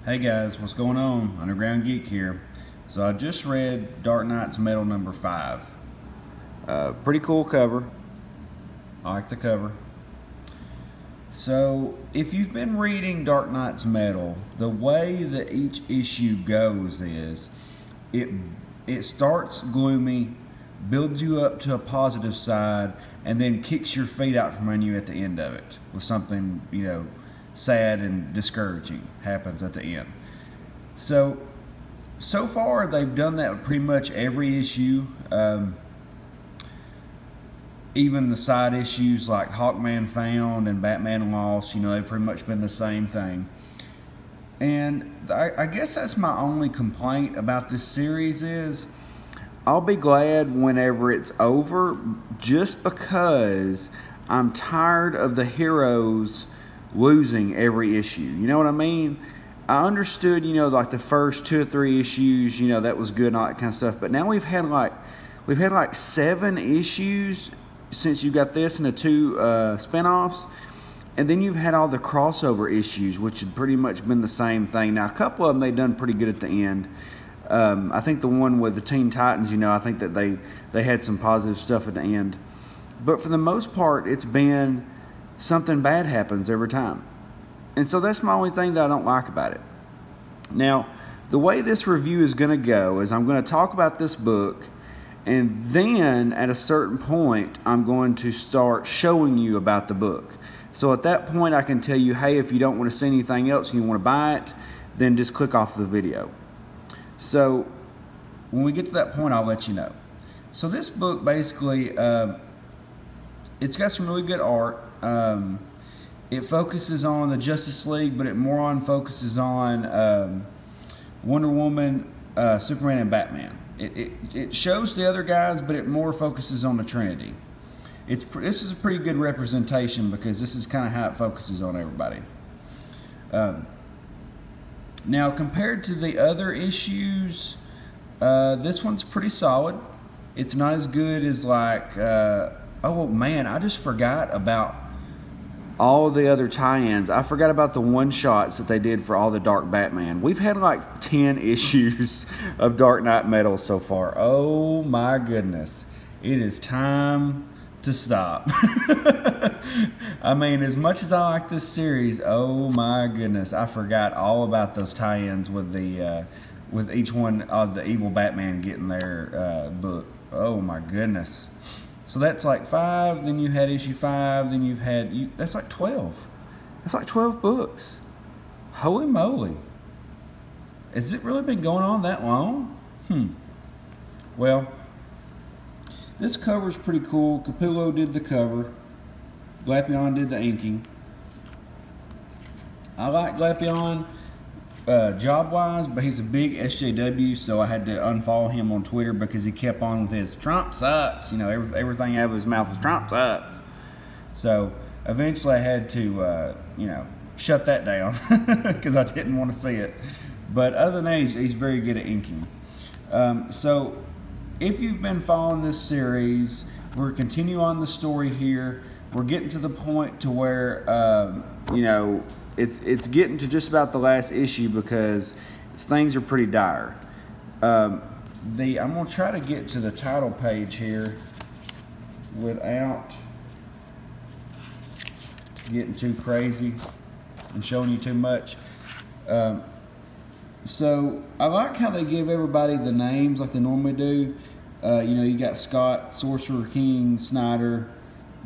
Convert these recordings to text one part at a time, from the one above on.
Hey guys, what's going on? Underground Geek here. So I just read Dark Nights Metal number 5. Pretty cool cover. I like the cover. So if you've been reading Dark Nights Metal, the way that each issue goes is it starts gloomy, builds you up to a positive side, and then kicks your feet out from under you at the end of it with something, sad and discouraging happens at the end. So far they've done that with pretty much every issue. Even the side issues like Hawkman Found and Batman Lost, they've pretty much been the same thing. And I guess that's my only complaint about this series is I'll be glad whenever it's over, just because I'm tired of the heroes losing every issue. You know what I mean? I understood, like the first 2 or 3 issues, that was good and all that kind of stuff. But now we've had like 7 issues since you got this and the 2 spinoffs. And then you've had all the crossover issues, which have pretty much been the same thing. Now, a couple of them they've done pretty good at the end. I think the one with the Teen Titans, I think that they had some positive stuff at the end. But for the most part, it's been something bad happens every time. And so that's my only thing that I don't like about it. Now, the way this review is going to go is I'm going to talk about this book, and then at a certain point, I'm going to start showing you about the book. So at that point, I can tell you, hey, if you don't want to see anything else and you want to buy it, then just click off the video. So when we get to that point, I'll let you know. So this book basically, it's got some really good art. It focuses on the Justice League, but it more focuses on Wonder Woman, Superman, and Batman. It shows the other guys, but it more focuses on the Trinity. This is a pretty good representation because this is kind of how it focuses on everybody. Now, compared to the other issues, this one's pretty solid. It's not as good as like, oh man, I just forgot about all the other tie-ins. I forgot about the one-shots that they did for all the Dark Batman. We've had like 10 issues of Dark Knight Metal so far. Oh my goodness. It is time to stop. I mean, as much as I like this series, oh my goodness, I forgot all about those tie-ins with the with each one of the evil Batman getting their book. Oh my goodness. So that's like 5, then you had issue 5, then you've had, that's like 12. That's like 12 books. Holy moly. Has it really been going on that long? Well, this cover is pretty cool. Capullo did the cover. Glapion did the inking. I like Glapion job-wise, but he's a big SJW, so I had to unfollow him on Twitter because he kept on with his Trump sucks. Everything out of his mouth was Trump sucks. So eventually I had to, shut that down because I didn't want to see it. But other than that, he's very good at inking. So if you've been following this series, we're continuing on the story here. We're getting to the point to where, it's getting to just about the last issue because things are pretty dire. I'm going to try to get to the title page here without getting too crazy and showing you too much. So I like how they give everybody the names like they normally do. You got Scott, Sorcerer King, Snyder,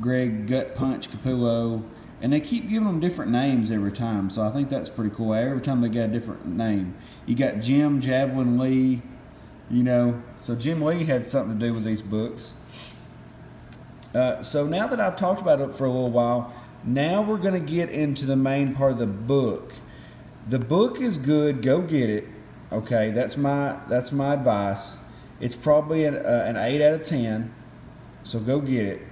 Greg, Gut Punch, Capullo, and they keep giving them different names every time, so I think that's pretty cool. Every time they got a different name. You got Jim Javelin Lee, so Jim Lee had something to do with these books. So now that I've talked about it for a little while, now we're going to get into the main part of the book. The book is good. Go get it. Okay, that's my advice. It's probably an 8 out of 10, so go get it.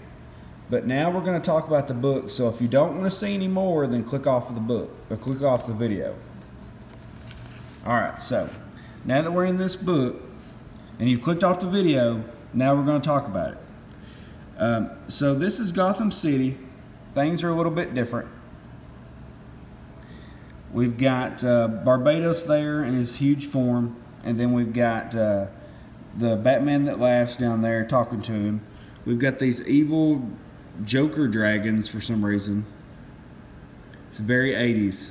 But now we're going to talk about the book, so if you don't want to see any more, then click off of the book, or click off the video. Alright, so now that we're in this book, and you've clicked off the video, now we're going to talk about it. So this is Gotham City. Things are a little bit different. We've got Barbados there in his huge form, and then we've got the Batman That Laughs down there talking to him. We've got these evil Joker dragons for some reason. It's very 80s.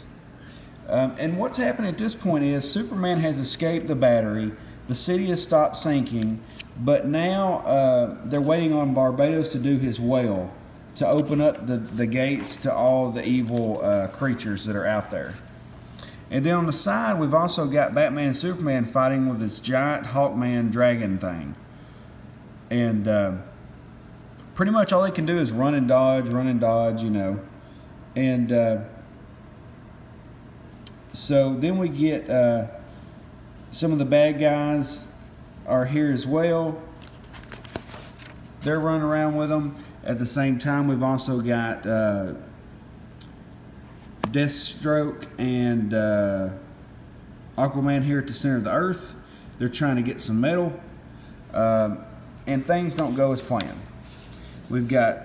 And what's happening at this point is Superman has escaped the battery. The city has stopped sinking, but now they're waiting on Barbados to do his whale to open up the gates to all the evil creatures that are out there. And then on the side, we've also got Batman and Superman fighting with this giant Hawkman dragon thing. And pretty much all they can do is run and dodge, you know. And so then we get some of the bad guys are here as well. They're running around with them. At the same time, we've also got Deathstroke and Aquaman here at the center of the Earth. They're trying to get some metal, and things don't go as planned. We've got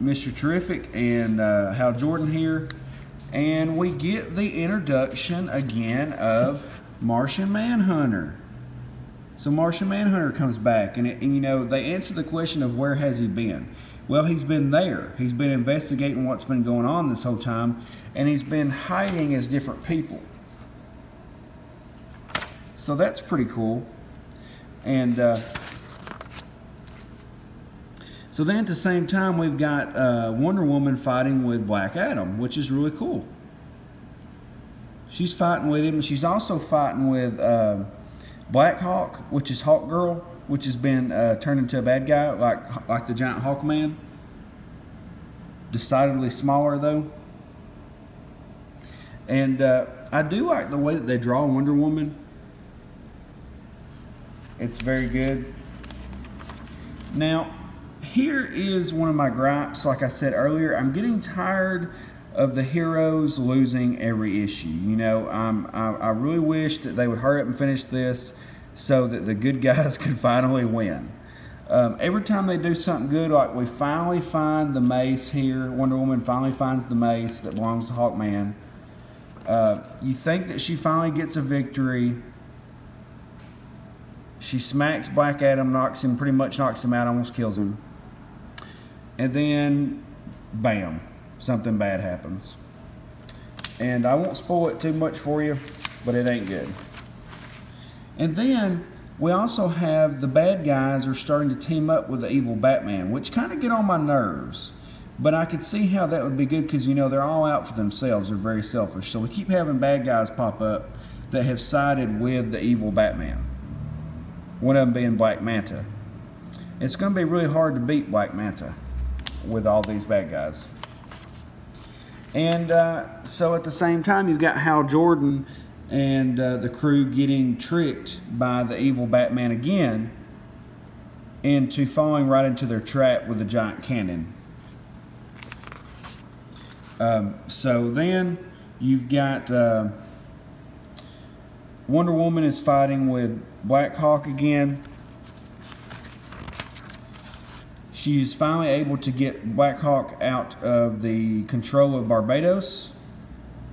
Mr. Terrific and Hal Jordan here, and we get the introduction again of Martian Manhunter. So Martian Manhunter comes back, and you know, they answer the question of where has he been. Well, he's been there. He's been investigating what's been going on this whole time, and he's been hiding as different people. So that's pretty cool. And so then at the same time, we've got Wonder Woman fighting with Black Adam, which is really cool. She's fighting with him. She's also fighting with Black Hawk, which is Hawk Girl, which has been turned into a bad guy, like the giant Hawkman. Decidedly smaller, though. And I do like the way that they draw Wonder Woman. It's very good. Now, here is one of my gripes. Like I said earlier, I'm getting tired of the heroes losing every issue. You know, I really wish that they would hurry up and finish this so that the good guys could finally win. Every time they do something good, like we finally find the mace here, Wonder Woman finally finds the mace that belongs to Hawkman. You think that she finally gets a victory. She smacks Black Adam, pretty much knocks him out, almost kills him. And then, bam, something bad happens. And I won't spoil it too much for you, but it ain't good. And then we also have the bad guys are starting to team up with the evil Batman, which kind of get on my nerves. But I could see how that would be good because, you know, they're all out for themselves. They're very selfish. So we keep having bad guys pop up that have sided with the evil Batman. One of them being Black Manta. It's going to be really hard to beat Black Manta with all these bad guys. And so at the same time, you've got Hal Jordan and the crew getting tricked by the evil Batman again into falling right into their trap with a giant cannon. So then you've got Wonder Woman is fighting with Black Hawk again. She's finally able to get Black Hawk out of the control of Barbados,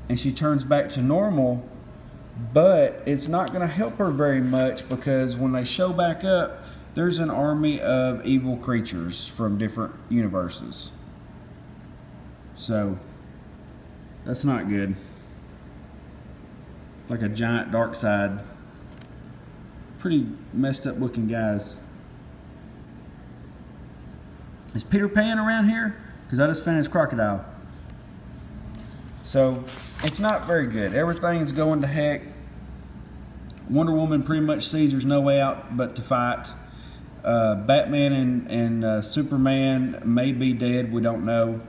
and she turns back to normal, but it's not going to help her very much because when they show back up, there's an army of evil creatures from different universes. So that's not good. Like a giant Darkseid. Pretty messed up looking guys. Is Peter Pan around here? Because I just found his crocodile. So it's not very good. Everything is going to heck. Wonder Woman pretty much sees there's no way out but to fight. Batman and Superman may be dead. We don't know.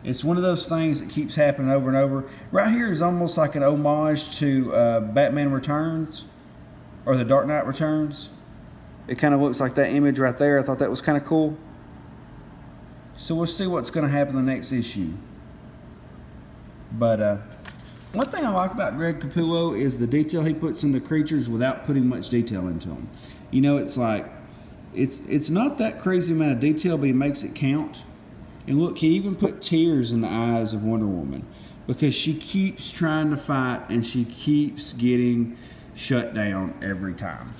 It's one of those things that keeps happening over and over. Right here is almost like an homage to Batman Returns, or The Dark Knight Returns. It kind of looks like that image right there. I thought that was kind of cool. So we'll see what's going to happen in the next issue. But one thing I like about Greg Capullo is the detail he puts into creatures without putting much detail into them. You know, it's like, it's not that crazy amount of detail, but he makes it count. And look, he even put tears in the eyes of Wonder Woman. because she keeps trying to fight and she keeps getting shut down every time.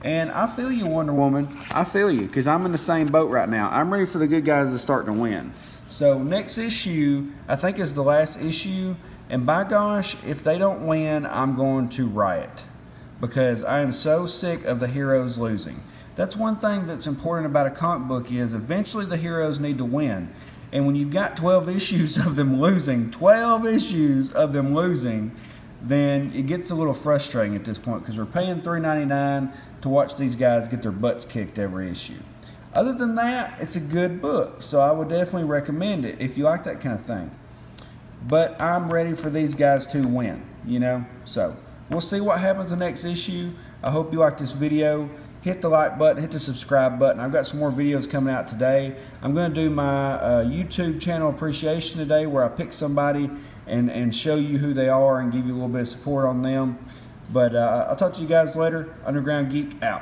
And I feel you, Wonder Woman. I feel you, because I'm in the same boat right now. I'm ready for the good guys to start to win. So next issue, I think, is the last issue. And by gosh, if they don't win, I'm going to riot, because I am so sick of the heroes losing. That's one thing that's important about a comic book, is eventually the heroes need to win. And when you've got 12 issues of them losing, 12 issues of them losing, then it gets a little frustrating at this point, because we're paying $3.99 to watch these guys get their butts kicked every issue. Other than that, it's a good book, so I would definitely recommend it if you like that kind of thing. But I'm ready for these guys to win, you know? So we'll see what happens the next issue. I hope you liked this video. Hit the like button, hit the subscribe button. I've got some more videos coming out today. I'm going to do my YouTube channel appreciation today, where I pick somebody and show you who they are and give you a little bit of support on them. But I'll talk to you guys later. Underground Geek out.